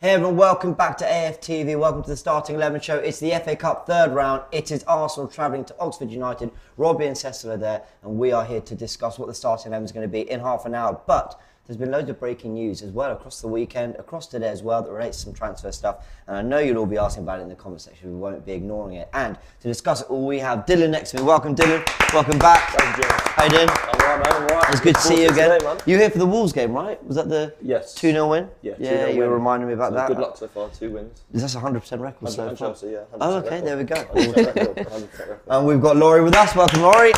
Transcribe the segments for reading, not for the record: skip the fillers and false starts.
Hey everyone, welcome back to AFTV, welcome to the Starting 11 show. It's the FA Cup third round. It is Arsenal travelling to Oxford United. Robbie and Cecil are there, and we are here to discuss what the Starting 11 is going to be in half an hour. But there's been loads of breaking news as well across the weekend, across today as well, that relates to some transfer stuff. And I know you'll all be asking about it in the comment section. We won't be ignoring it. And to discuss it all, we have Dylan next to me. Welcome, Dylan. Welcome back. How you doing? I'm alright, man. I'm alright. It's good to see you again. You were here for the Wolves game, right? Was that the 2-0 win? Yeah, you were reminding me about that. Good luck so far, 2 wins. Is that a 100% record so far? Chelsea, yeah. Oh, okay, there we go. 100% record. And we've got Laurie with us. Welcome, Laurie.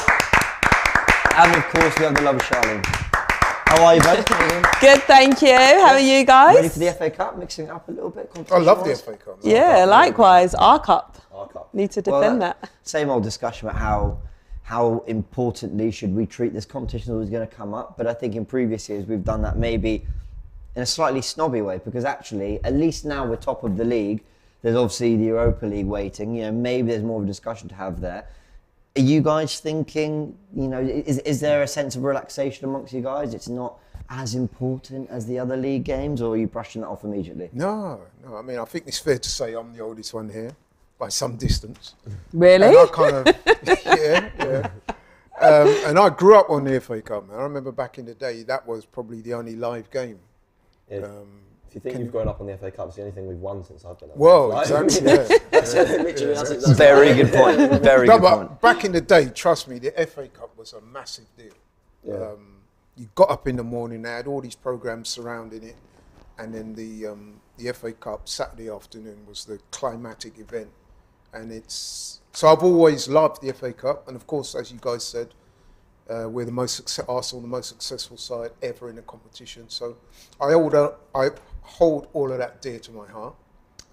And of course, we have the lovely Charlene. How are you, buddy? Good, thank you. How are you guys? Ready for the FA Cup? Mixing it up a little bit? I love the FA Cup. Yeah, likewise. Our cup. Need to defend that. Same old discussion about how importantly should we treat this competition that was going to come up. But I think in previous years, we've done that maybe in a slightly snobby way, because actually, at least now we're top of the league. There's obviously the Europa League waiting. You know, maybe there's more of a discussion to have there. Are you guys thinking, you know, is there a sense of relaxation amongst you guys? It's not as important as the other league games, or are you brushing that off immediately? No. I mean, I think it's fair to say I'm the oldest one here by some distance. Really? And I kind of, yeah. And I grew up on the FA Cup, man. I remember back in the day, that was probably the only live game. Yeah. If you think you've grown up on the FA Cup, it's the only thing we've won since I've been. Well, exactly. That's exactly Very good point. Very good point. Back in the day, trust me, the FA Cup was a massive deal. Yeah. You got up in the morning, they had all these programs surrounding it, and then the FA Cup Saturday afternoon was the climatic event. And so I've always loved the FA Cup, and of course, as you guys said, we're Arsenal, the most successful side ever in the competition. So I hold all of that dear to my heart,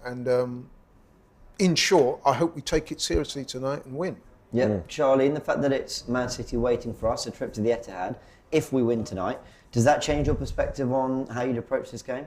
and in short, I hope we take it seriously tonight and win. Yeah, Charlene, the fact that it's Man City waiting for us, a trip to the Etihad, if we win tonight, does that change your perspective on how you'd approach this game?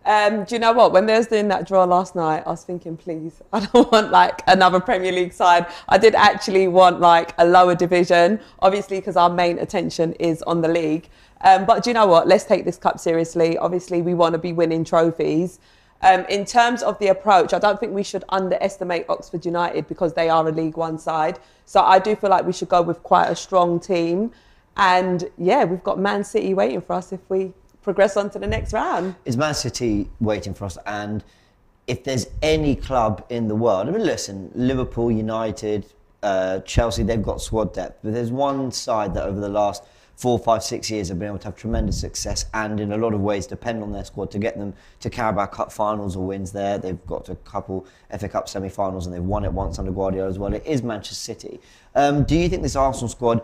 Do you know what? When they was doing that draw last night, I was thinking, please, I don't want like another Premier League side. I did actually want like a lower division, obviously because our main attention is on the league. But do you know what? Let's take this cup seriously. Obviously, we want to be winning trophies. In terms of the approach, I don't think we should underestimate Oxford United because they are a League One side. So I do feel like we should go with quite a strong team. And yeah, we've got Man City waiting for us if we progress on to the next round. Is Man City waiting for us? And if there's any club in the world, I mean, listen, Liverpool, United, Chelsea, they've got squad depth, but there's one side that over the last 4, 5, 6 years have been able to have tremendous success and in a lot of ways depend on their squad to get them to Carabao Cup finals or wins there. They've got a couple FA Cup semi-finals and they've won it once under Guardiola as well. It is Manchester City. Do you think this Arsenal squad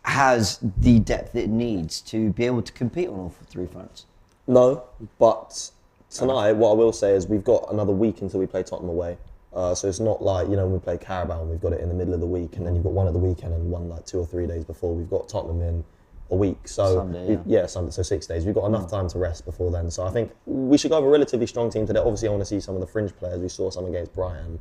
has the depth it needs to be able to compete on all 3 fronts? No, but tonight, what I will say is we've got another week until we play Tottenham away. So it's not like, you know, when we play Carabao and we've got it in the middle of the week and then you've got one at the weekend and one like 2 or 3 days before. We've got Tottenham in a week. So Sunday, Sunday, so 6 days. We've got enough time to rest before then. So I think we should go with a relatively strong team today. Obviously, I want to see some of the fringe players. We saw some against Brighton.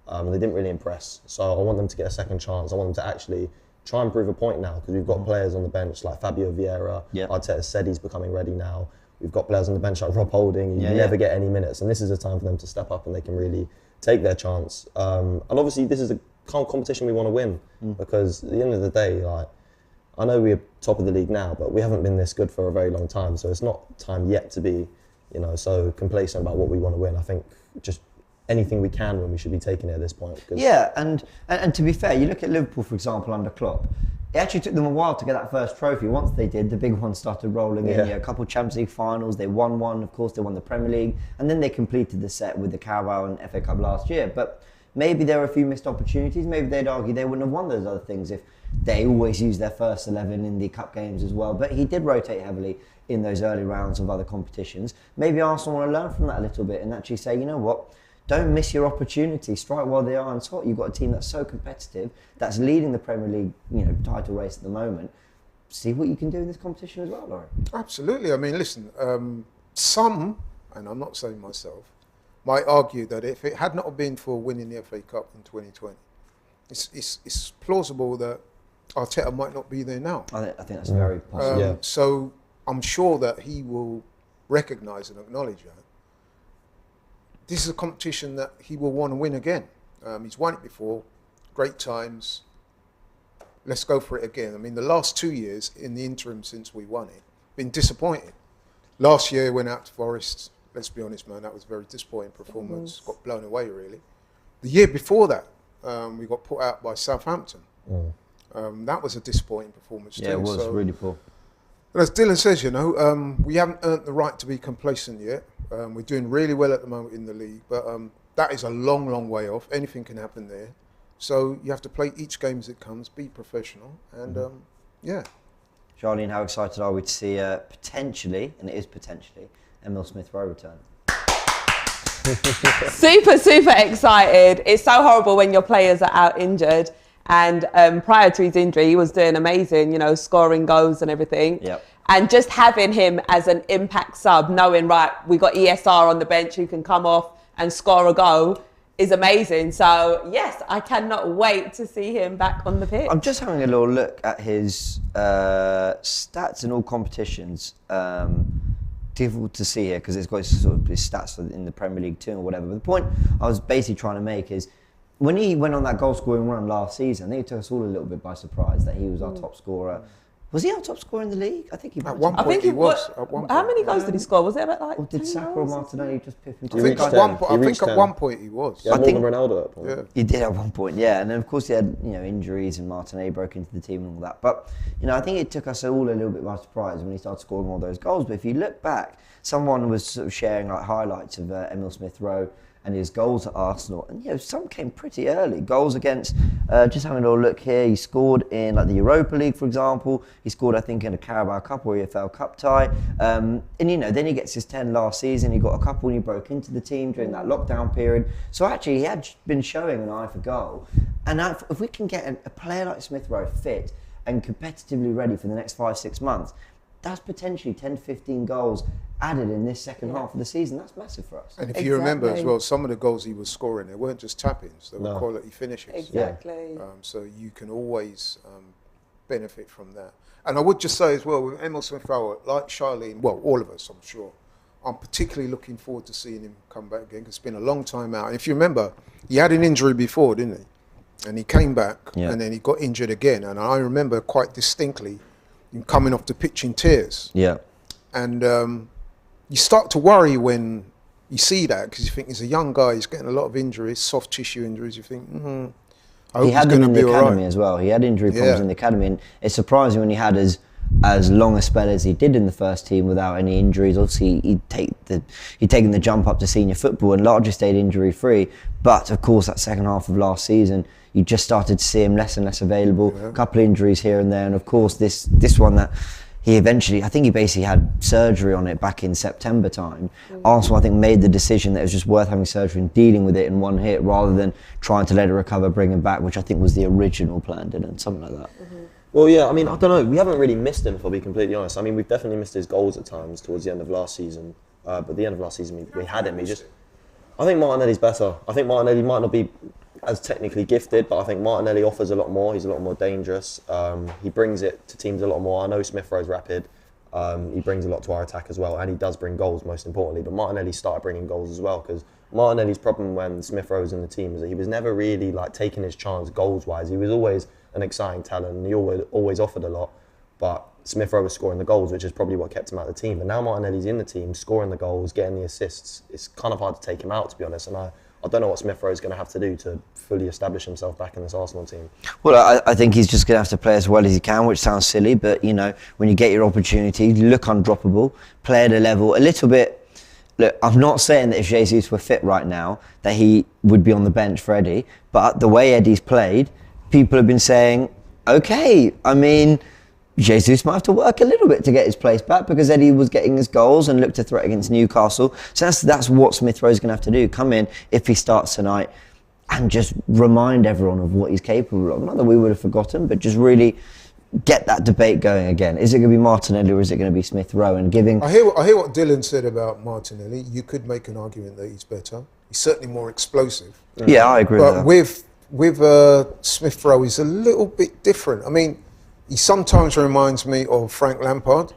They didn't really impress. So I want them to get a second chance. I want them to actually try and prove a point now because we've got players on the bench like Fabio Vieira. Arteta said he's becoming ready now. We've got players on the bench like Rob Holding. You never get any minutes, and this is a time for them to step up and they can really take their chance. And obviously, this is a competition we want to win because at the end of the day, like I know we're top of the league now, but we haven't been this good for a very long time. So it's not time yet to be, you know, so complacent about what we want to win. I think just anything we can win, we should be taking it at this point. Yeah, and to be fair, you look at Liverpool, for example, under Klopp. It actually took them a while to get that first trophy. Once they did, the big ones started rolling in. A couple of Champions League finals, they won one, of course, they won the Premier League, and then they completed the set with the Carabao and FA Cup last year. But maybe there were a few missed opportunities. Maybe they'd argue they wouldn't have won those other things if they always used their first 11 in the cup games as well. But he did rotate heavily in those early rounds of other competitions. Maybe Arsenal want to learn from that a little bit and actually say, you know what, don't miss your opportunity. Strike while the iron's hot. You've got a team that's so competitive, that's leading the Premier League, you know, title race at the moment. See what you can do in this competition as well, Laurie. Absolutely. I mean, listen, some, and I'm not saying myself, might argue that if it had not been for winning the FA Cup in 2020, it's plausible that Arteta might not be there now. I think that's very possible. So I'm sure that he will recognise and acknowledge that. this is a competition that he will want to win again. He's won it before, great times. Let's go for it again. I mean, the last 2 years in the interim since we won it, been disappointing. Last year went out to Forest. Let's be honest, man, that was a very disappointing performance. Got blown away, really. The year before that, we got put out by Southampton. That was a disappointing performance too. Yeah, it was really poor. But as Dylan says, you know, we haven't earned the right to be complacent yet. We're doing really well at the moment in the league, but that is a long, long way off. Anything can happen there. So you have to play each game as it comes, be professional, and yeah. Charlene, how excited are we to see potentially, and it is potentially, Emile Smith-Rowe return? Super excited. It's so horrible when your players are out injured. And prior to his injury, he was doing amazing, you know, scoring goals and everything. Yep. And just having him as an impact sub, knowing, right, we got ESR on the bench who can come off and score a goal, is amazing. So, yes, I cannot wait to see him back on the pitch. I'm just having a little look at his stats in all competitions. Difficult to see here because it's got his, sort of, his stats in the Premier League too or whatever. But the point I was basically trying to make is when he went on that goal-scoring run last season, I think it took us all a little bit by surprise that he was our top scorer. Was he our top scorer in the league? I think he at one point he was. At one point. How many goals did he score? Was it about like? Or did Saka or Martinelli just piff him? I think at one point he was. Yeah, more than Ronaldo at that point. Yeah. He did at one point, yeah. And then of course he had, you know, injuries and Martinelli broke into the team and all that. But, you know, I think it took us all a little bit by surprise when he started scoring all those goals. But if you look back, someone was sort of sharing like highlights of Emile Smith-Rowe and his goals at Arsenal, and you know, some came pretty early. Goals against, just having a little look here, he scored in like the Europa League, for example. He scored, I think, in a Carabao Cup or EFL Cup tie. And you know, then he gets his 10 last season. He got a couple when he broke into the team during that lockdown period. So actually, he had been showing an eye for goal. And if we can get a player like Smith-Rowe fit and competitively ready for the next 5-6 months, that's potentially 10 to 15 goals added in this second half of the season. That's massive for us. And if you remember as well, some of the goals he was scoring, they weren't just tap-ins, they were quality finishes. Exactly. So you can always benefit from that. And I would just say as well, with Emile Smith-Rowe, like Charlene, well, all of us, I'm sure, I'm particularly looking forward to seeing him come back again, because it's been a long time out. And if you remember, he had an injury before, didn't he? And he came back, and then he got injured again. And I remember quite distinctly him coming off the pitch in tears. Yeah. And you start to worry when you see that, because you think he's a young guy, he's getting a lot of injuries, soft tissue injuries. You think, I hope he had he's them in going to the be academy all right. as well. He had injury problems in the academy, and it's surprising when he had as long a spell as he did in the first team without any injuries. Obviously, he'd taken the jump up to senior football and largely stayed injury free. But of course, that second half of last season, you just started to see him less and less available. A couple of injuries here and there, and of course, this one that. He eventually, I think he basically had surgery on it back in September time. Arsenal, I think, made the decision that it was just worth having surgery and dealing with it in one hit rather than trying to let it recover, bring him back, which I think was the original plan, and something like that. Well, yeah, I mean, I don't know. We haven't really missed him, if I'll be completely honest. I mean, we've definitely missed his goals at times towards the end of last season. But at the end of last season, we had him. I think Martinelli's better. I think Martinelli might not be as technically gifted, but I think Martinelli offers a lot more. He's a lot more dangerous. He brings it to teams a lot more. I know Smith-Rowe's rapid. He brings a lot to our attack as well, and he does bring goals, most importantly. But Martinelli started bringing goals as well, because Martinelli's problem when Smith-Rowe was in the team is that he was never really like taking his chance goals-wise. He was always an exciting talent, and he always offered a lot. But Smith-Rowe was scoring the goals, which is probably what kept him out of the team. But now Martinelli's in the team, scoring the goals, getting the assists. It's kind of hard to take him out, to be honest. And I don't know what Smith-Rowe's going to have to do to fully establish himself back in this Arsenal team. Well, I think he's just going to have to play as well as he can, which sounds silly, but, you know, when you get your opportunity, look undroppable, play at a level a little bit. Look, I'm not saying that if Jesus were fit right now, that he would be on the bench for Eddie, but the way Eddie's played, people have been saying, okay, I mean, Jesus might have to work a little bit to get his place back, because Eddie was getting his goals and looked a threat against Newcastle. So that's what Smith-Rowe's going to have to do. Come in, if he starts tonight, and just remind everyone of what he's capable of. Not that we would have forgotten, but just really get that debate going again. Is it going to be Martinelli or is it going to be Smith-Rowe? And giving... I hear what Dylan said about Martinelli. You could make an argument that he's better. He's certainly more explosive. Yeah, I agree with that. But with Smith-Rowe, he's a little bit different. I mean, he sometimes reminds me of Frank Lampard,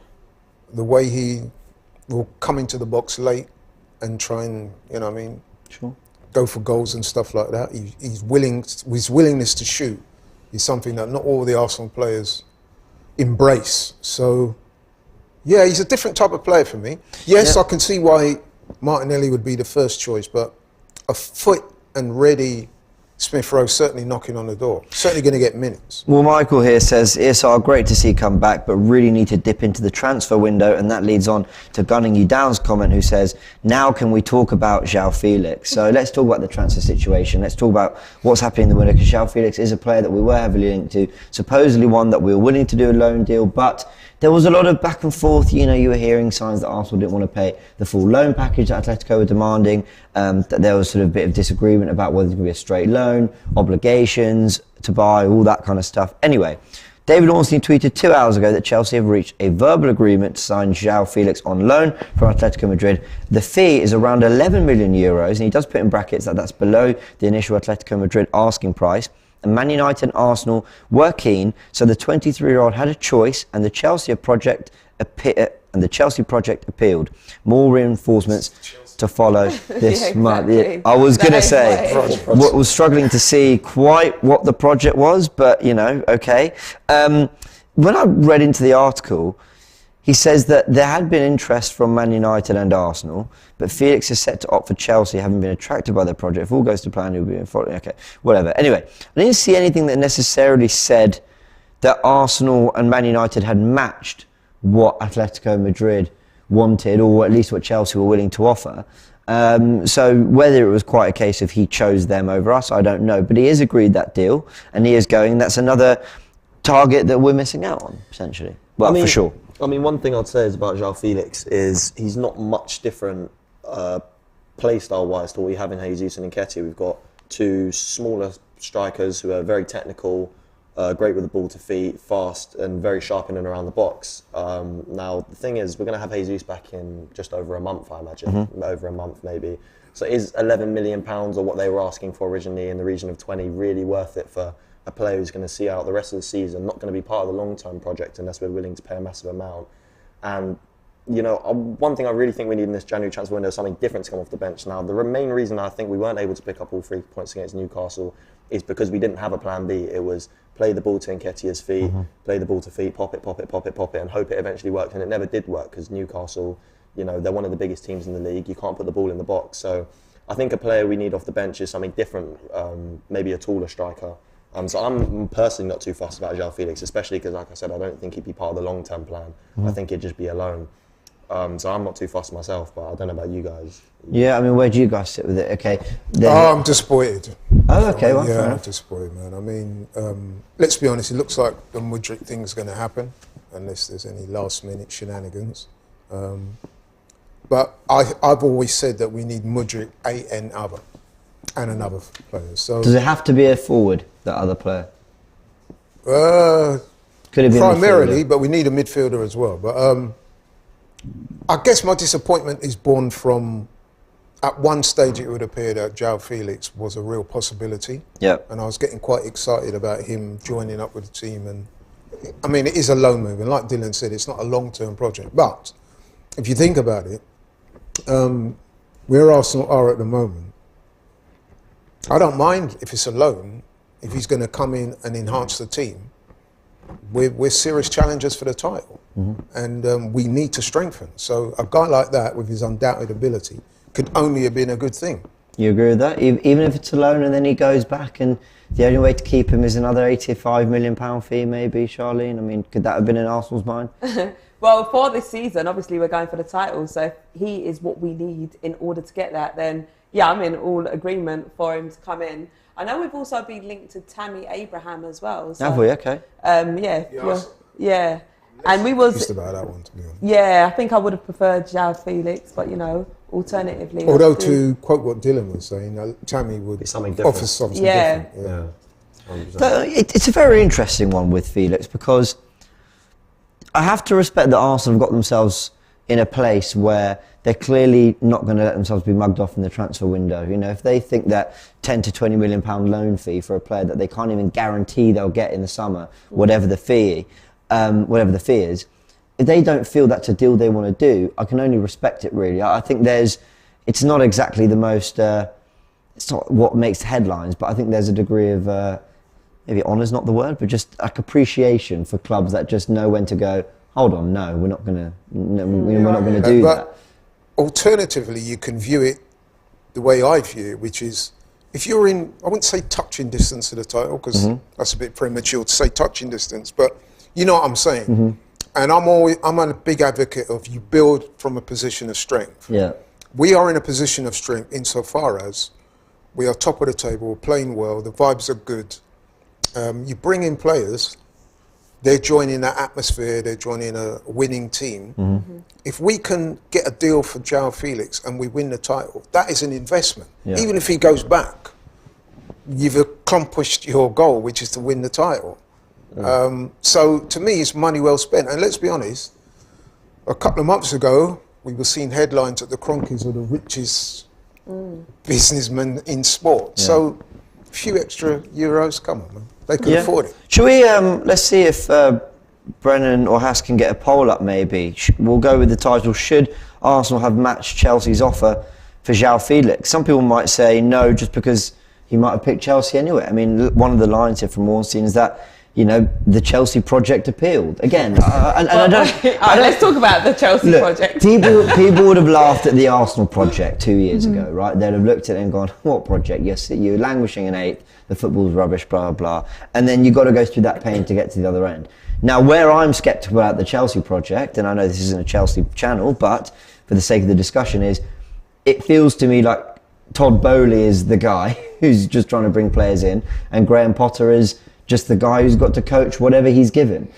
the way he will come into the box late and try and, you know what I mean, Sure. Go for goals and stuff like that. His willingness to shoot is something that not all the Arsenal players embrace. So, yeah, he's a different type of player for me. Yes, I can see why Martinelli would be the first choice, but a fit and ready Smith Rowe certainly knocking on the door. Certainly going to get minutes. Well, Michael here says, ESR, great to see come back, but really need to dip into the transfer window. And that leads on to Gunning You Down's comment, who says, now can we talk about João Felix? So let's talk about the transfer situation. Let's talk about what's happening in the window, because João Felix is a player that we were heavily linked to, supposedly one that we were willing to do a loan deal, but there was a lot of back and forth. You know, you were hearing signs that Arsenal didn't want to pay the full loan package that Atletico were demanding, that there was sort of a bit of disagreement about whether it could be a straight loan, obligations to buy, all that kind of stuff. Anyway, David Ornstein tweeted 2 hours ago that Chelsea have reached a verbal agreement to sign João Felix on loan from Atletico Madrid. The fee is around 11 million euros, and he does put in brackets that that's below the initial Atletico Madrid asking price. And Man United and Arsenal were keen, so the 23-year-old had a choice, and the Chelsea project appealed. More reinforcements to follow this month. Yeah, I was going to say, was struggling to see quite what the project was, but you know, okay. When I read into the article, he says that there had been interest from Man United and Arsenal, but Felix is set to opt for Chelsea, having been attracted by the project. If all goes to plan, he'll be following. Okay, whatever. Anyway, I didn't see anything that necessarily said that Arsenal and Man United had matched what Atletico Madrid wanted, or at least what Chelsea were willing to offer. So whether it was quite a case of he chose them over us, I don't know. But he has agreed that deal, and he is going. That's another target that we're missing out on, potentially. Well, for sure. I mean, one thing I'd say is about João Felix is he's not much different play style-wise to what we have in Jesus and Nketiah. We've got two smaller strikers who are very technical, great with the ball to feet, fast and very sharp in and around the box. Now, the thing is, we're going to have Jesus back in just over a month, I imagine, over a month maybe. So is £11 million, or what they were asking for originally in the region of 20, really worth it for a player who's going to see out the rest of the season, not going to be part of the long-term project unless we're willing to pay a massive amount? And, you know, one thing I really think we need in this January transfer window is something different to come off the bench. Now, the main reason I think we weren't able to pick up all 3 points against Newcastle is because we didn't have a plan B. It was play the ball to Nketiah's feet, play the ball to feet, pop it, and hope it eventually worked. And it never did work because Newcastle, you know, they're one of the biggest teams in the league. You can't put the ball in the box. So I think a player we need off the bench is something different, maybe a taller striker. So I'm personally not too fussed about João Felix, especially because, like I said, I don't think he'd be part of the long-term plan. I think he'd just be a loan. So I'm not too fussed myself, but I don't know about you guys. Yeah, I mean, where do you guys sit with it? Okay. I'm disappointed. Oh, okay. Well, yeah, I'm disappointed, man. I mean, let's be honest, it looks like the Mudryk thing's going to happen, unless there's any last-minute shenanigans. But I've always said that we need Mudryk, and another player. So does it have to be a forward, that other player? Could it be primarily, but we need a midfielder as well. But I guess my disappointment is born from, at one stage it would appear that João Felix was a real possibility. Yeah. And I was getting quite excited about him joining up with the team. And I mean, it is a loan move, and like Dylan said, it's not a long-term project. But if you think about it, where Arsenal are at the moment, I don't mind if it's a loan, if he's going to come in and enhance the team. We're serious challengers for the title, and we need to strengthen. So a guy like that, with his undoubted ability, could only have been a good thing. You agree with that? Even if it's a loan and then he goes back, and the only way to keep him is another £85 million fee, maybe, Charlene? I mean, could that have been in Arsenal's mind? Well, for this season, obviously we're going for the title, so if he is what we need in order to get that, then yeah, I'm in all agreement for him to come in. I know we've also been linked to Tammy Abraham as well. So, have we? Okay. Yeah. And we was just about that one, to be honest. Yeah, I think I would have preferred João Felix, but you know, alternatively. Although to quote what Dylan was saying, Tammy would be something different. Offer something different. Yeah. So it's a very interesting one with Felix, because I have to respect that Arsenal have got themselves in a place where they're clearly not going to let themselves be mugged off in the transfer window. You know, if they think that £10 to £20 million loan fee for a player that they can't even guarantee they'll get in the summer, whatever the fee is, if they don't feel that's a deal they want to do, I can only respect it, really. I think it's not exactly the most it's not what makes headlines, but I think there's a degree of maybe honour's not the word, but just like appreciation for clubs that just know when to go. Hold on, no, we're not going to do that. Alternatively, you can view it the way I view it, which is if you're in, I wouldn't say touching distance of the title because that's a bit premature to say touching distance, but you know what I'm saying. And I'm a big advocate of you build from a position of strength. Yeah, we are in a position of strength insofar as we are top of the table, we're playing well, the vibes are good. You bring in players, they're joining that atmosphere, they're joining a winning team. If we can get a deal for João Felix and we win the title, that is an investment. Even if he goes back, you've accomplished your goal, which is to win the title. So to me, it's money well spent. And let's be honest, a couple of months ago, we were seeing headlines that the Kroenkes are the richest businessmen in sport. So a few extra euros, come on, man. They can afford it. Should we, let's see if Brennan or Haas can get a poll up maybe. We'll go with the title, should Arsenal have matched Chelsea's offer for João Felix? Some people might say no, just because he might have picked Chelsea anyway. I mean, one of the lines here from Ornstein is that, you know, the Chelsea project appealed. Again, let's talk about the Chelsea project. People would have laughed at the Arsenal project 2 years ago, right? They'd have looked at it and gone, what project? You're languishing in 8th, the football's rubbish, blah, blah. And then you've got to go through that pain to get to the other end. Now, where I'm sceptical about the Chelsea project, and I know this isn't a Chelsea channel, but for the sake of the discussion is, it feels to me like Todd Boehly is the guy who's just trying to bring players in, and Graham Potter is just the guy who's got to coach whatever he's given.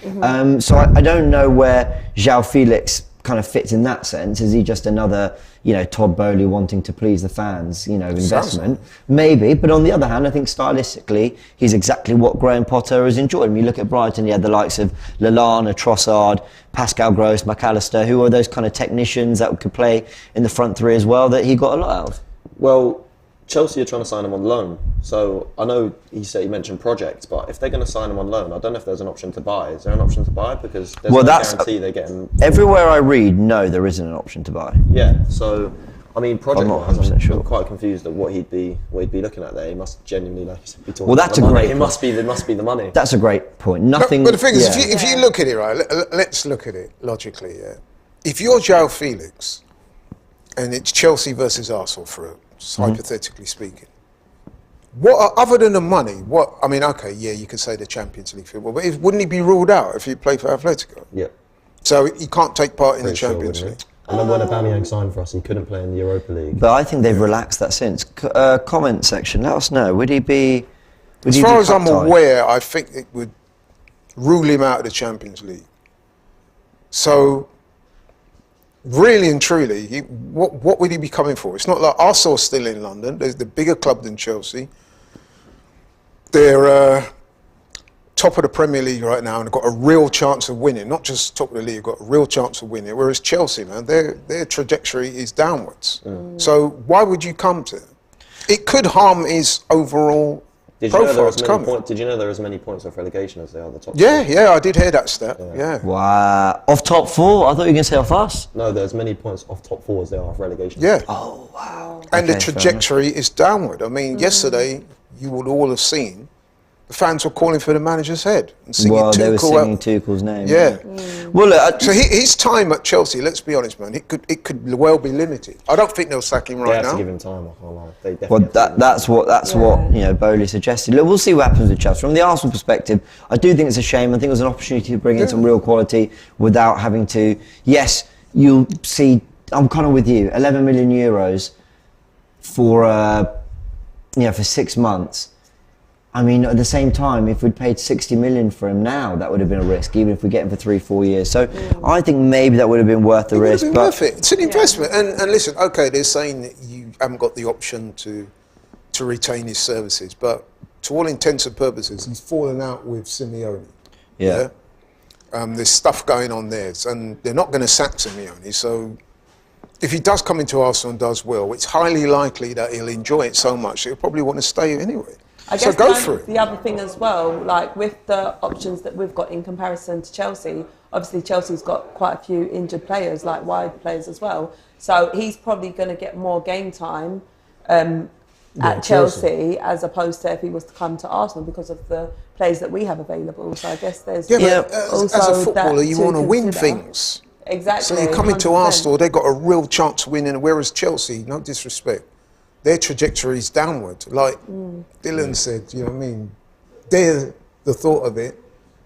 So I don't know where João Felix kind of fits in that sense. Is he just another, you know, Todd Boehly wanting to please the fans, you know, investment? Maybe, but on the other hand, I think stylistically, he's exactly what Graham Potter has enjoyed. When you look at Brighton, you had the likes of Lallana, Trossard, Pascal Gross, McAllister, who are those kind of technicians that could play in the front three as well, that he got a lot out of. Well, Chelsea are trying to sign him on loan. So I know he mentioned projects, but if they're going to sign him on loan, I don't know if there's an option to buy. Is there an option to buy? Because there's no guarantee they get him. Everywhere I read, no, there isn't an option to buy. Yeah, so I mean, project-wise, I'm quite confused at what he'd be looking at there. He must genuinely be talking. Well, that's about a great. It must be the money. That's a great point. Nothing. But the thing is, if you look at it, right, let's look at it logically. Yeah, if you're João Felix, and it's Chelsea versus Arsenal for hypothetically speaking. What other than the money? What I mean, okay, yeah, you could say the Champions League football, but wouldn't he be ruled out if he played for Atletico? Yeah. So he can't take part in the Champions League. And then when Aubameyang signed for us, he couldn't play in the Europa League. But I think they've relaxed that since. Comment section, let us know. Would he be? As far as I'm aware, I think it would rule him out of the Champions League. So, really and truly, what would he be coming for? It's not like Arsenal's still in London. They're the bigger club than Chelsea. They're top of the Premier League right now and have got a real chance of winning. Not just top of the league, got a real chance of winning. Whereas Chelsea, man, their trajectory is downwards. So why would you come to it? It could harm his overall profile. Did you know there are as many points of relegation as they are the top? Yeah, I did hear that stat. Yeah. Wow. Off top four? I thought you were going to say off us. No, there's many points off top four as they are off relegation. Yeah. Oh, wow. And the trajectory is downward. I mean, yesterday, you would all have seen the fans were calling for the manager's head and singing Tuchel. They were singing Tuchel's name. Yeah. Well, look, so his time at Chelsea, let's be honest, man, it could well be limited. I don't think they'll sack him right now. They have to give him time. I can't lie. They definitely that's what Boehly suggested. Look, we'll see what happens with Chelsea. From the Arsenal perspective, I do think it's a shame. I think it was an opportunity to bring in some real quality without having to. Yes, you'll see. I'm kind of with you. 11 million euros for 6 months. I mean, at the same time, if we'd paid 60 million for him now, that would have been a risk, even if we get him for 3-4 years. So I think maybe that would have been worth the risk. But worth it. It's an investment. And listen, okay, they're saying that you haven't got the option to retain his services, but to all intents and purposes, he's fallen out with Simeone. Yeah. There's stuff going on there, and they're not going to sack Simeone. So if he does come into Arsenal and does well, it's highly likely that he'll enjoy it so much that he'll probably want to stay anyway. I guess go for it. The other thing as well, like with the options that we've got in comparison to Chelsea, obviously Chelsea's got quite a few injured players, like wide players as well. So he's probably going to get more game time at Chelsea as opposed to if he was to come to Arsenal because of the players that we have available. So I guess there's as a footballer, you want to win things. Exactly. So you come into Arsenal, they've got a real chance of winning, whereas Chelsea, no disrespect, their trajectory is downward. Like Dylan said, you know what I mean? They're the thought of it.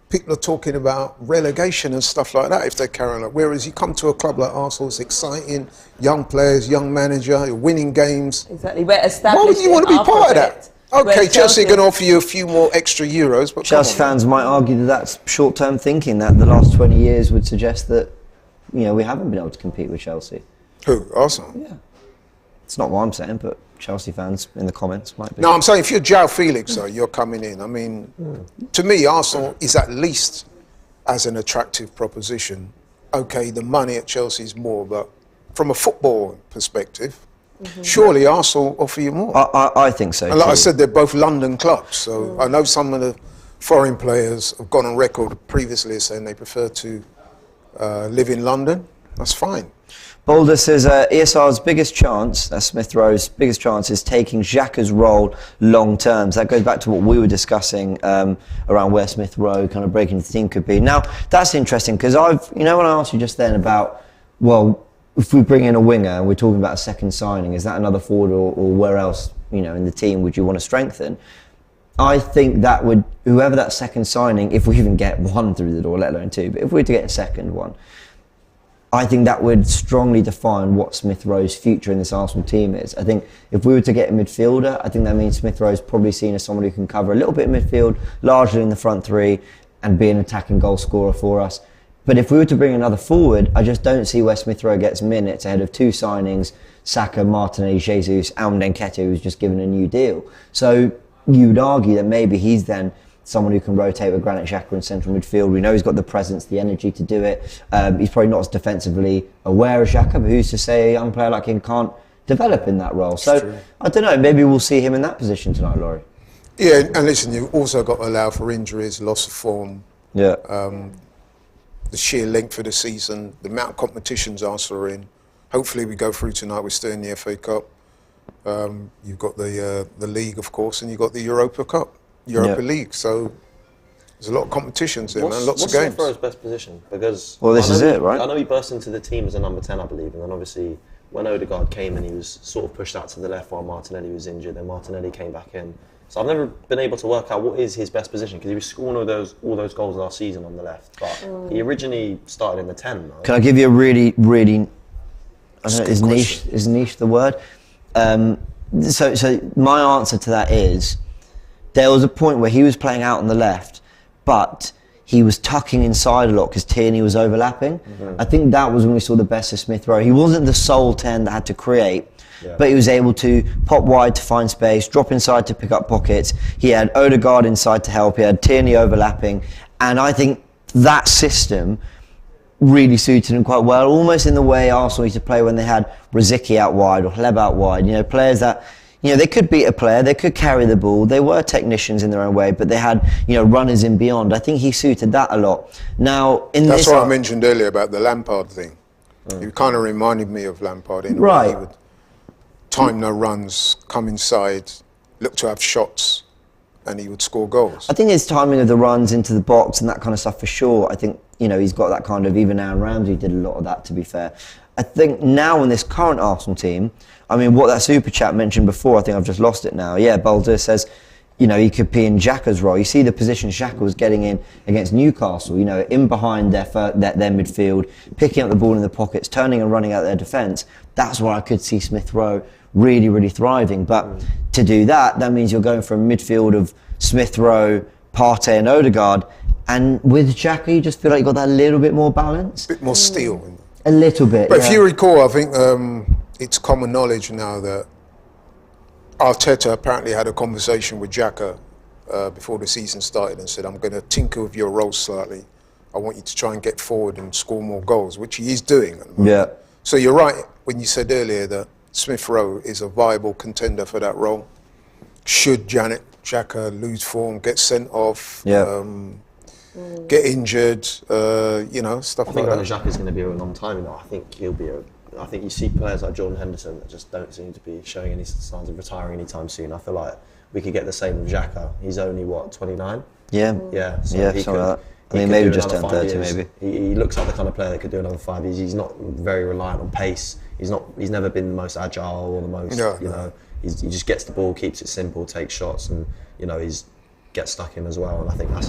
People are talking about relegation and stuff like that if they're carrying on. Whereas you come to a club like Arsenal, it's exciting, young players, young manager, you're winning games. Exactly. We're established. Why would you want to be part of that? Okay, Chelsea are going to offer you a few more extra euros, but Chelsea fans might argue that that's short-term thinking, that the last 20 years would suggest that, you know, we haven't been able to compete with Chelsea. Who? Arsenal? Yeah. It's not what I'm saying, but Chelsea fans in the comments might be. No, I'm saying if you're João Felix, though, you're coming in. I mean, to me, Arsenal is at least as an attractive proposition. Okay, the money at Chelsea is more, but from a football perspective, surely Arsenal offer you more. I think so. And like too. I said, they're both London clubs. So I know some of the foreign players have gone on record previously as saying they prefer to live in London. That's fine. Boulder says ESR's biggest chance, that's Smith Rowe's biggest chance, is taking Xhaka's role long term. So that goes back to what we were discussing around where Smith Rowe kind of breaking the team could be. Now, that's interesting because you know, when I asked you just then about, well, if we bring in a winger and we're talking about a second signing, is that another forward or where else, you know, in the team would you want to strengthen? I think that would, whoever that second signing, if we even get one through the door, let alone two, but if we were to get a second one, I think that would strongly define what Smith Rowe's future in this Arsenal team is. I think if we were to get a midfielder, I think that means Smith Rowe's probably seen as someone who can cover a little bit of midfield, largely in the front three, and be an attacking goal scorer for us. But if we were to bring another forward, I just don't see where Smith Rowe gets minutes ahead of two signings, Saka, Martinelli, Jesus, and Nketiah, who's just given a new deal. So you would argue that maybe he's then someone who can rotate with Granit Xhaka in central midfield. We know he's got the presence, the energy to do it. He's probably not as defensively aware as Xhaka, but who's to say a young player like him can't develop in that role? So I don't know, maybe we'll see him in that position tonight, Laurie. Yeah, and listen, you've also got to allow for injuries, loss of form. Yeah. The sheer length of the season, the amount of competitions Arsenal are in. Hopefully we go through tonight, we're still in the FA Cup. You've got the league, of course, and you've got the Europa League. So there's a lot of competitions there, man. Lots of games. What's Smith Rowe's best position? Because this is it, right? I know he burst into the team as a number 10, I believe, and then obviously when Odegaard came in, he was sort of pushed out to the left while Martinelli was injured. Then Martinelli came back in. So I've never been able to work out what is his best position because he was scoring all those goals last season on the left, but he originally started in the 10. Right? Can I give you a really, really, I don't know, is niche the word? So my answer to that is, there was a point where he was playing out on the left, but he was tucking inside a lot because Tierney was overlapping. I think that was when we saw the best of Smith Rowe. He wasn't the sole 10 that had to create, but he was able to pop wide to find space, drop inside to pick up pockets. He had Odegaard inside to help. He had Tierney overlapping. And I think that system really suited him quite well, almost in the way Arsenal used to play when they had Rosicky out wide or Hleb out wide. You know, players that, you know, they could beat a player, they could carry the ball, they were technicians in their own way, but they had, you know, runners in beyond. I think he suited that a lot. Now, that's what I mentioned earlier about the Lampard thing. It kind of reminded me of Lampard in a way. He would time no runs, come inside, look to have shots, and he would score goals. I think his timing of the runs into the box and that kind of stuff for sure. I think, you know, he's got that kind of, even Aaron Ramsey did a lot of that, to be fair. I think now in this current Arsenal team, I mean, what that super chat mentioned before, I think I've just lost it now. Yeah, Boulder says, you know, he could be in Xhaka's role. You see the position Xhaka was getting in against Newcastle, you know, in behind their midfield, picking up the ball in the pockets, turning and running out their defence. That's where I could see Smith Rowe really, really thriving. But to do that, that means you're going from a midfield of Smith Rowe, Partey and Odegaard. And with Xhaka, you just feel like you've got that little bit more balance. A bit more steel. A little bit, But if you recall, I think it's common knowledge now that Arteta apparently had a conversation with Xhaka before the season started and said, I'm going to tinker with your role slightly. I want you to try and get forward and score more goals, which he is doing at the moment. Yeah. So you're right when you said earlier that Smith Rowe is a viable contender for that role. Should Xhaka lose form, get sent off, get injured, you know, stuff like that. I think Xhaka is going to be here a long time. You know, I think he'll be a I think you see players like Jordan Henderson that just don't seem to be showing any signs of retiring anytime soon. I feel like we could get the same with Xhaka. He's only, what, 29? Yeah. Yeah. So Yeah, he something could, like that. I he mean, could maybe do just another turned 5 30, years. maybe. He looks like the kind of player that could do another 5 years. He's not very reliant on pace. He's never been the most agile or the most, you know, he just gets the ball, keeps it simple, takes shots, and, you know, gets stuck in as well. And I think that's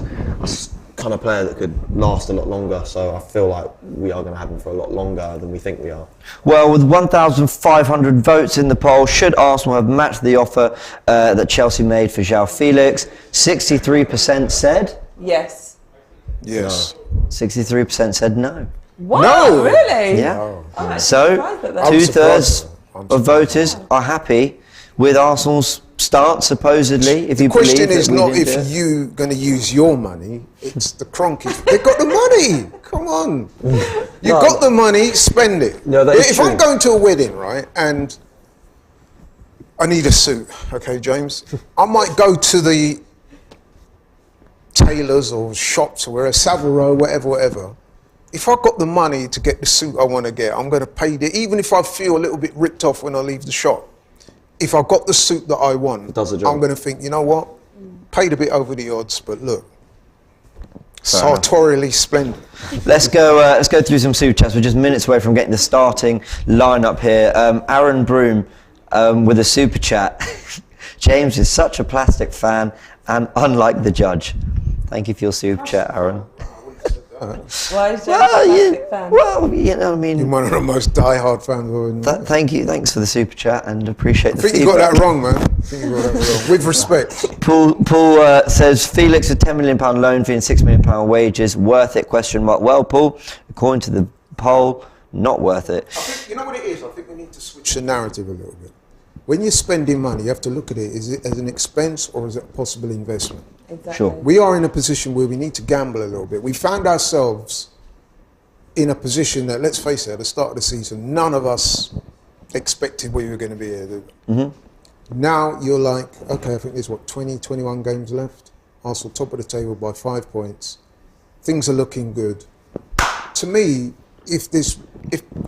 the kind of player that could last a lot longer. So I feel like we are going to have him for a lot longer than we think we are. Well, with 1,500 votes in the poll, should Arsenal have matched the offer that Chelsea made for João Felix? 63% said Yes. Yes. 63% said no. What? No! Really? Yeah. I'm So, surprised at that. 2/3 I'm of voters are happy with Arsenal's start, supposedly. If you The question believe is that we not didn't if do it. you're going to use your money, it's the Cronkies. They got the money. Come on. You got the money, spend it. No, that is if true. I'm going to a wedding, right, and I need a suit, okay, James, I might go to the tailors or shops or wherever, Savile Row, whatever. If I've got the money to get the suit I want to get, I'm going to pay it, even if I feel a little bit ripped off when I leave the shop. If I've got the suit that I want, does the job. I'm going to think, you know what? Paid a bit over the odds, but look, Fair enough. sartorially splendid. Let's go through some super chats. We're just minutes away from getting the starting lineup here. Aaron Broom with a super chat. James is such a plastic fan and unlike the judge. Thank you for your super chat, Aaron. Why is James a plastic fan? Well, you know, I mean, You're one of the most die-hard fans of it. thank you. Thanks for the super chat and appreciate the I think you feedback. got that wrong, man. I think you got that wrong. With respect. Paul says Felix a £10 million loan fee and £6 million wages. Worth it? Question mark. Well, Paul, according to the poll, not worth it. I think, you know what it is? I think we need to switch the narrative a little bit. When you're spending money, you have to look at it. Is it as an expense or is it a possible investment? Exactly. Sure. We are in a position where we need to gamble a little bit. We found ourselves in a position that, let's face it, at the start of the season, none of us expected we were going to be here. Now you're like, okay, I think there's 20, 21 games left. Arsenal top of the table by 5 points. Things are looking good. To me, if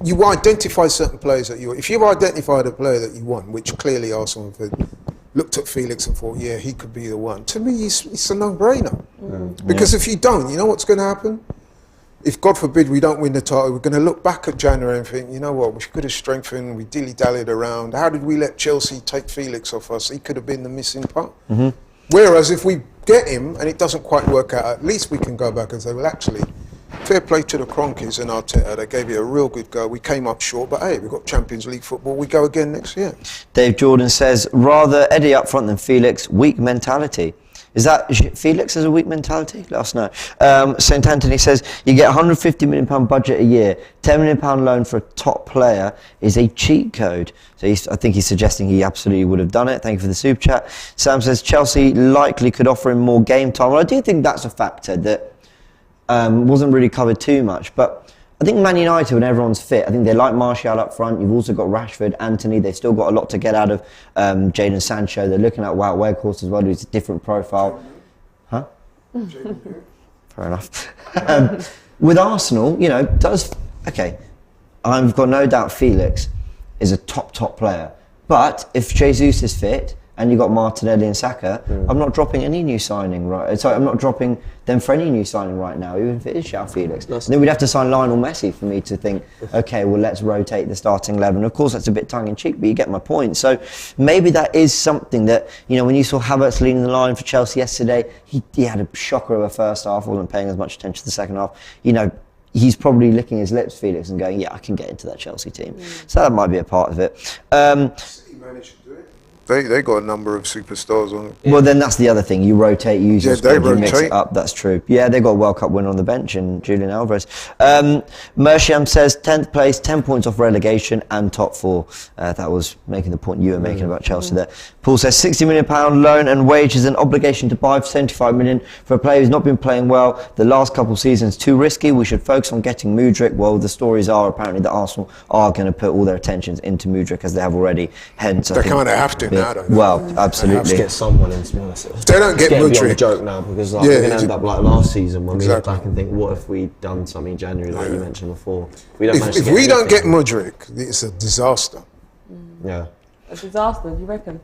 you identify certain players if you've identified a player that you want, which clearly Arsenal have looked at Felix and thought, yeah, he could be the one. To me, it's a no-brainer. Because if you don't, you know what's going to happen? If, God forbid, we don't win the title, we're going to look back at January and think, you know what, we could have strengthened, we dilly-dallied around. How did we let Chelsea take Felix off us? He could have been the missing part. Whereas if we get him and it doesn't quite work out, at least we can go back and say, well, actually, fair play to the Cronkies and Arteta. They gave you a real good go. We came up short, but hey, we've got Champions League football. We go again next year. Dave Jordan says, rather Eddie up front than Felix, weak mentality. Is that Felix has a weak mentality? Let us know. St Anthony says, you get £150 million budget a year, £10 million loan for a top player is a cheat code. So I think he's suggesting he absolutely would have done it. Thank you for the super chat. Sam says, Chelsea likely could offer him more game time. Well, I do think that's a factor that wasn't really covered too much. But I think Man United, when everyone's fit, I think they like Martial up front. You've also got Rashford, Anthony. They've still got a lot to get out of Jadon Sancho. They're looking at Wout Weghorst as well, who's a different profile. Huh? Fair enough. With Arsenal, you know, I've got no doubt Felix is a top player. But if Jesus is fit, and you've got Martinelli and Saka, I'm not dropping any new signing I'm not dropping them for any new signing right now, even if it is João Felix. And then we'd have to sign Lionel Messi for me to think, okay, well, let's rotate the starting 11. Of course, that's a bit tongue-in-cheek, but you get my point. So maybe that is something that, you know, when you saw Havertz leading the line for Chelsea yesterday, he had a shocker of a first half, wasn't paying as much attention to the second half. You know, he's probably licking his lips, Felix, and going, yeah, I can get into that Chelsea team. So that might be a part of it. City managed to do it. They got a number of superstars on it. Well, then that's the other thing. You rotate, you use your squad, you mix rotate. it up. That's true. Yeah, they got a World Cup winner on the bench in Julian Alvarez. Mersham says 10th place, 10 points off relegation and top 4. That was making the point you were making about Chelsea there. Paul says £60 million loan and wages and obligation to buy for £75 million for a player who's not been playing well the last couple of seasons. Too risky. We should focus on getting Mudryk. Well, the stories are apparently that Arsenal are going to put all their attentions into Mudryk as they have already. Hence, They kind of have to. now, though. Well, Let's absolutely. get someone in, to be honest. If they don't get It's getting beyond the Mudryk, joke now, because like, Yeah, we're going to end up like last season when we look Exactly. back and think, what if we'd done something in January, like you mentioned before? We don't manage if to we don't get anything. Mudryk, it's a disaster. Yeah. A disaster, you reckon?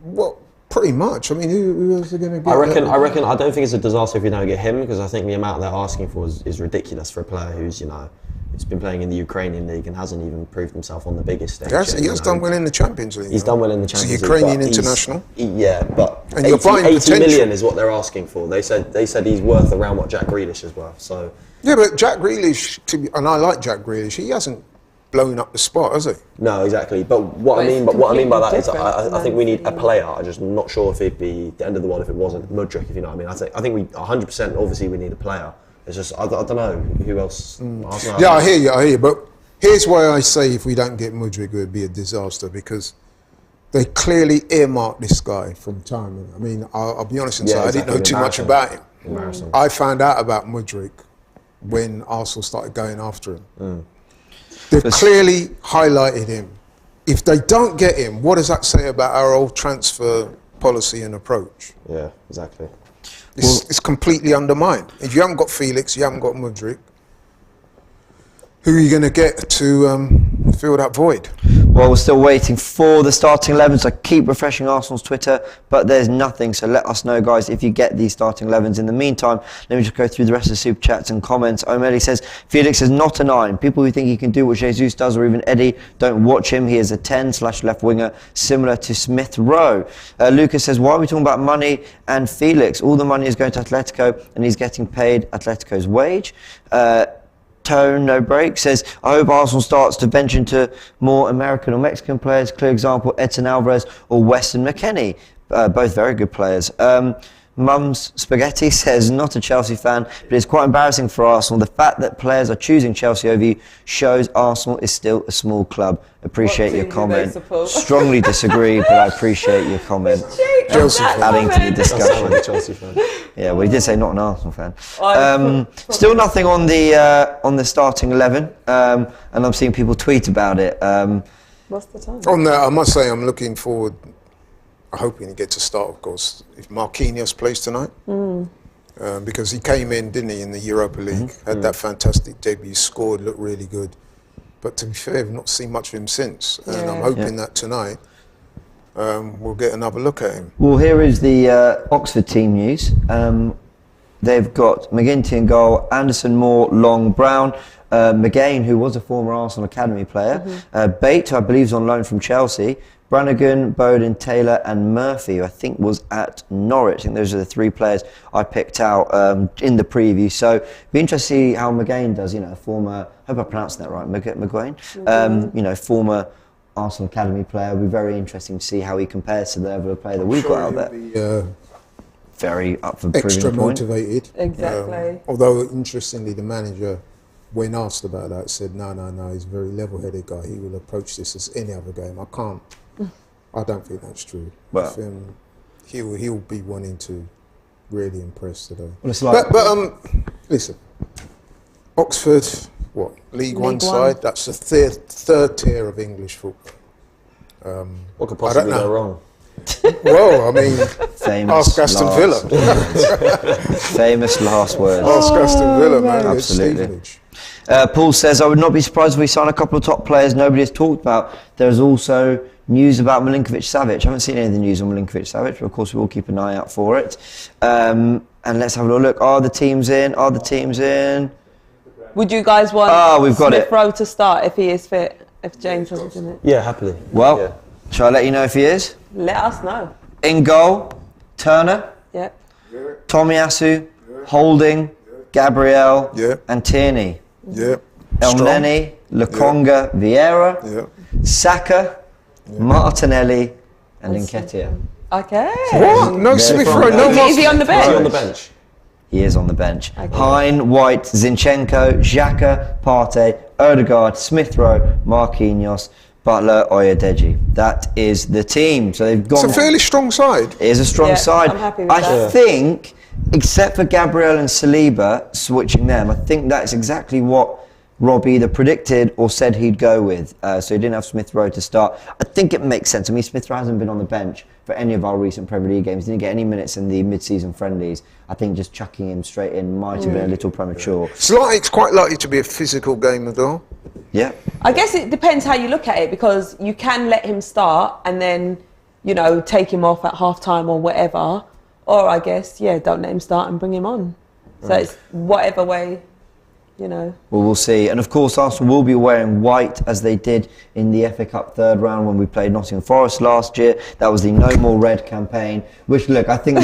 Well, pretty much. I mean, who else are going to get? I reckon. I don't think it's a disaster if we don't get him, because I think the amount they're asking for is ridiculous for a player who's, you know, he's been playing in the Ukrainian league and hasn't even proved himself on the biggest stage. He has done well in the Champions League. He's done well in the Champions League. It's a Ukrainian but he's- international. Yeah, but And you're buying 80 potential. million is what they're asking for. They said he's worth around what Jack Grealish is worth. So Yeah, but Jack Grealish, and I like Jack Grealish, he hasn't blown up the spot, has he? no, exactly. But what But I mean, it's but what I mean by that is, completely I think we need a different. player. I'm just not sure if it'd be the end of the world if it wasn't Mudryk. If you know what I mean. I think we 100%. Obviously, we need a player. It's just I don't know who else. Arsenal- Yeah, I hear you. But here's why I say if we don't get Mudryk, it would be a disaster, because they clearly earmarked this guy from time. I mean, I'll be honest and say I didn't know too much about him. Embarrassing. I found out about Mudryk when Arsenal started going after him. They've clearly highlighted him. If they don't get him, what does that say about our old transfer policy and approach? Yeah, exactly. It's completely undermined. If you haven't got Felix, you haven't got Mudryk, who are you going to get to fill that void? Well, we're still waiting for the starting 11, so keep refreshing Arsenal's Twitter, but there's nothing, so let us know, guys, if you get these starting 11s. In the meantime, let me just go through the rest of the super chats and comments. O'Malley says, Felix is not a 9. People who think he can do what Jesus does, or even Eddie, don't watch him. He is a 10/left winger, similar to Smith Rowe. Lucas says, why are we talking about money and Felix? All the money is going to Atletico, and he's getting paid Atletico's wage. Tone No Break says, I hope Arsenal starts to venture into more American or Mexican players. Clear example, Edson Alvarez or Weston McKennie. Both very good players. Mum's Spaghetti says, not a Chelsea fan, but it's quite embarrassing for Arsenal. The fact that players are choosing Chelsea over you shows Arsenal is still a small club. Appreciate What your team do they comment. support? Strongly disagree, but I appreciate your comment. Chelsea Adding to the That sounds discussion. like a Chelsea fan. Yeah, well, he did say not an Arsenal fan. Oh, Still nothing on the starting 11, and I'm seeing people tweet about it. What's the time? On that, I must say I'm looking forward, hoping to get to start, of course, if Marquinhos plays tonight. Because he came in, didn't he, in the Europa League, had that fantastic debut, scored, looked really good. But to be fair, I've not seen much of him since. And I'm Yeah. hoping that tonight we'll get another look at him. Well, here is the Oxford team news. They've got McGinty in goal, Anderson, Moore, Long, Brown, McGain, who was a former Arsenal Academy player, Bate, who I believe is on loan from Chelsea, Brannigan, Bowden, Taylor and Murphy, who I think was at Norwich. I think those are the 3 players I picked out in the preview. So be interested to see how McGain does, you know, former, I hope I pronounced that right, McGain, you know, former Arsenal Academy player. It'll be very interesting to see how he compares to the level of player that we've got out there. Very up for Extra proving the point. motivated. Exactly. Although, interestingly, the manager, when asked about that, said, no, he's a very level-headed guy. He will approach this as any other game. I don't think that's true. Well- He'll be wanting to really impress today. Well, it's like, But listen, Oxford, what, League One League side? One. That's the third tier of English football. What could possibly know. go wrong? Well, I mean, famous ask Aston last, Villa. famous last words. Ask Aston Villa, man. It's Absolutely. Stevenage. Paul says, I would not be surprised if we sign a couple of top players nobody has talked about. There's also news about Milinkovic-Savic. I haven't seen any of the news on Milinkovic-Savic, but of course we will keep an eye out for it. And let's have a little look. Are the teams in? Would you guys want we've got Smith it. Rowe to start if he is fit, if James wasn't in it? Yeah, happily. Well, Yeah. shall I let you know if he is? Let us know. In goal, Turner, Yep. Tomiyasu, Holding, Gabriel Yeah. and Tierney. Yeah. El Strong. Neni, Lukonga, Vieira, Yeah. Saka, Martinelli and Nketiah. Okay. What? No Smith Rowe, no Is he on the Is he on the bench? bench? He is on the bench. Okay. Hine, White, Zinchenko, Xhaka, Partey, Odegaard, Smith Rowe, Marquinhos, Butler, Oyadeji. That is the team. So they've gone. It's a fairly strong side. It is a strong Yeah, side. I'm happy with I that. think, except for Gabriel and Saliba switching them, I think that's exactly what Rob either predicted or said he'd go with. So he didn't have Smith Rowe to start. I think it makes sense. I mean, Smith Rowe hasn't been on the bench for any of our recent Premier League games. Didn't get any minutes in the mid-season friendlies. I think just chucking him straight in might have been a little premature. It's quite likely to be a physical game as well. Yeah. I guess it depends how you look at it, because you can let him start and then, take him off at half-time or whatever. Or I guess, don't let him start and bring him on. So it's whatever way, Well, we'll see. And of course, Arsenal will be wearing white as they did in the FA Cup third round when we played Nottingham Forest last year. That was the No More Red campaign, which, look, I think...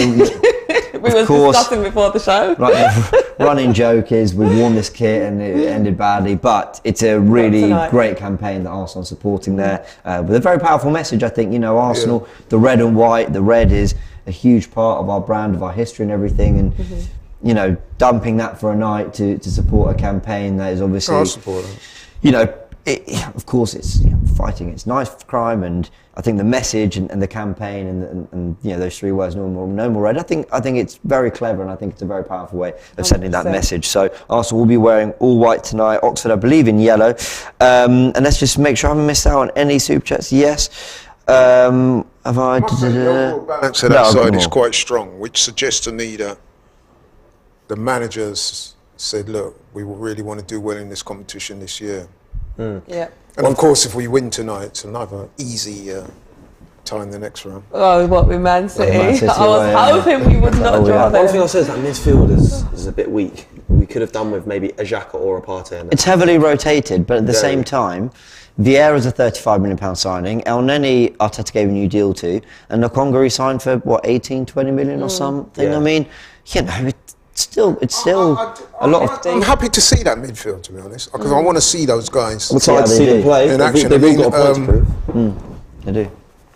we were discussing before the show. Right, the running joke is we've worn this kit and it ended badly, but it's a really great campaign that Arsenal are supporting there with a very powerful message. I think, Arsenal, the red and white, the red is a huge part of our brand, of our history and everything, and dumping that for a night to support a campaign that is obviously, I support it. Of course it's fighting against knife crime, and I think the message and the campaign and those three words, no more red, I think it's very clever, and I think it's a very powerful way of sending that message. So Arsenal will be wearing all white tonight, Oxford I believe in yellow, and let's just make sure I haven't missed out on any super chats. Yes. Have I? The overall balance of that side is quite strong, which suggests to me that the managers said, look, we really want to do well in this competition this year. Yeah. And of course, if we win tonight, it's another easy tie in the next round. Oh, what, with Man City? I was hoping we would not draw them. One thing I'll say is that midfield is a bit weak. We could have done with maybe a Xhaka or a Partey. It's heavily rotated, but at the same time, Vieira's a £35 million signing. El Neni, Arteta gave a new deal to, and Lokonga he signed for what, 18, 20 million or something. Yeah. I mean, it's still a lot of. I'm happy to see that midfield, to be honest, because I want to see those guys. I'm excited to see them play. In action. They've all got a point to prove. They do.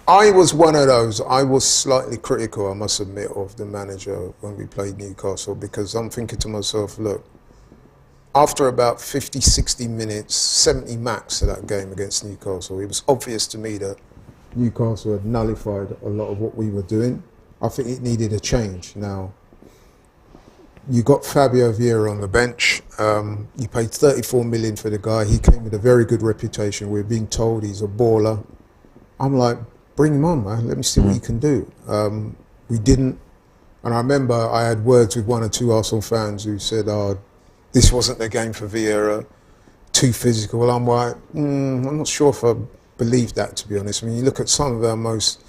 I was one of those. I was slightly critical, I must admit, of the manager when we played Newcastle, because I'm thinking to myself, look, after about 50, 60 minutes, 70 max of that game against Newcastle, it was obvious to me that Newcastle had nullified a lot of what we were doing. I think it needed a change. Now, you got Fabio Vieira on the bench. You paid 34 million for the guy. He came with a very good reputation. We're being told he's a baller. I'm like, bring him on, man. Let me see what he can do. We didn't. And I remember I had words with one or two Arsenal fans who said, this wasn't the game for Vieira, too physical. Well, I'm like, I'm not sure if I believe that, to be honest. I mean, you look at some of our most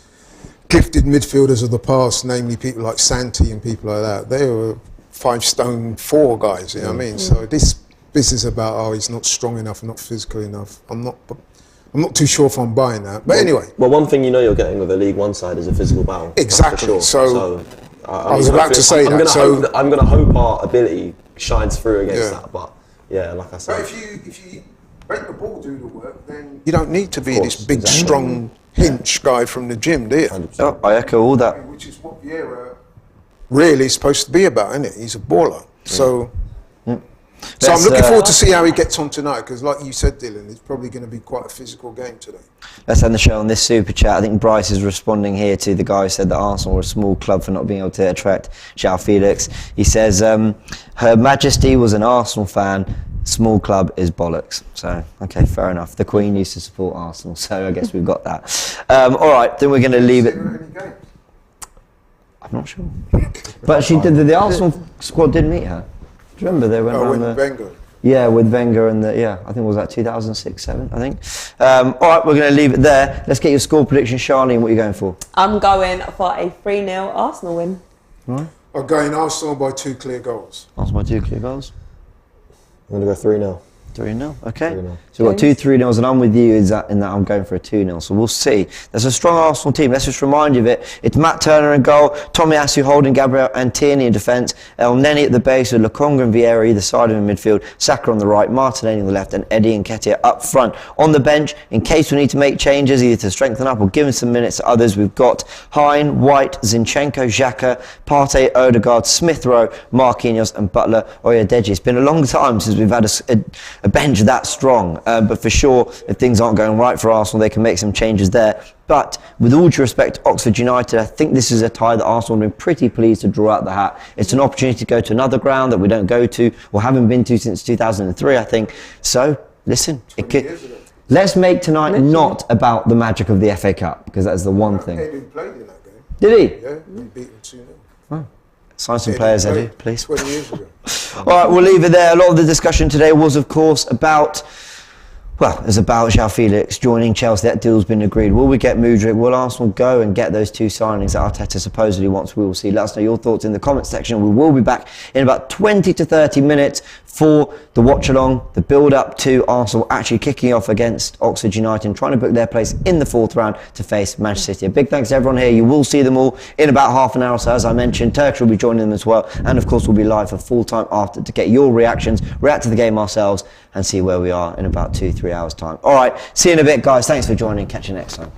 gifted midfielders of the past, namely people like Santi and people like that. They were 5'4" guys, you know what I mean? So this business about, he's not strong enough, not physical enough, I'm not too sure if I'm buying that. But anyway. Well, one thing you're getting with a League One side is a physical battle. Exactly. Sure. So I was about to say that. I'm going to hope our ability shines through against that. But yeah, like I said. But if you make the ball do the work, then you don't need to be this big, strong hinch guy from the gym, do you? Oh, I echo all that. Which is what Vieira really is supposed to be about, isn't it? He's a baller. So I'm looking forward to see how he gets on tonight, because like you said, Dylan, it's probably going to be quite a physical game today. Let's end the show on this super chat. I think Bryce is responding here to the guy who said that Arsenal were a small club for not being able to attract João Felix. He says, Her Majesty was an Arsenal fan. Small club is bollocks. So, okay, fair enough. The Queen used to support Arsenal, so I guess we've got that. All right, then we're going to leave it. I'm not sure. But she did. The Arsenal squad did meet her. Do you remember they went around with Wenger? Yeah, with Wenger and I think it was that 2006-07, I think. All right, we're going to leave it there. Let's get your score prediction, Charlene. What are you going for? I'm going for a 3-0 Arsenal win. Right. I'm going Arsenal by 2 clear goals. Arsenal by 2 clear goals. I'm going to go 3-0. 3-0, okay. 3-0. So we've got 2 3-0s, and I'm with you in that I'm going for a 2-0. So we'll see. There's a strong Arsenal team. Let's just remind you of it. It's Matt Turner in goal, Tomiyasu holding, Gabriel Antini in defence, El Neni at the base with Lokonga and Vieira either side of him in midfield, Saka on the right, Martinelli on the left, and Eddie Nketiah up front. On the bench, in case we need to make changes, either to strengthen up or give him some minutes to others, we've got Hine, White, Zinchenko, Xhaka, Partey, Odegaard, Smith Rowe, Marquinhos, and Butler Oyadeji. It's been a long time since we've had a bench that strong. but for sure, if things aren't going right for Arsenal, they can make some changes there. But with all due respect to Oxford United, I think this is a tie that Arsenal have been pretty pleased to draw out the hat. It's an opportunity to go to another ground that we don't go to or haven't been to since 2003, I think. So, listen, let's make tonight not about the magic of the FA Cup, because that's the one thing. Eddie played in that game. Did he? Yeah, we beat him 2-0. Oh. Sign some players, Eddie, please. 20 years ago. All right, we'll leave it there. A lot of the discussion today was, of course, about João Felix joining Chelsea. That deal's been agreed. Will we get Mudryk? Will Arsenal go and get those 2 signings that Arteta supposedly wants? We will see. Let us know your thoughts in the comments section. We will be back in about 20 to 30 minutes for the watch-along, the build-up to Arsenal actually kicking off against Oxford United and trying to book their place in the 4th round to face Manchester City. A big thanks to everyone here. You will see them all in about half an hour or so, as I mentioned. Turkish will be joining them as well. And, of course, we'll be live for full-time after to get your reactions, react to the game ourselves, and see where we are in about 2-3 hours' time. All right, see you in a bit, guys. Thanks for joining. Catch you next time.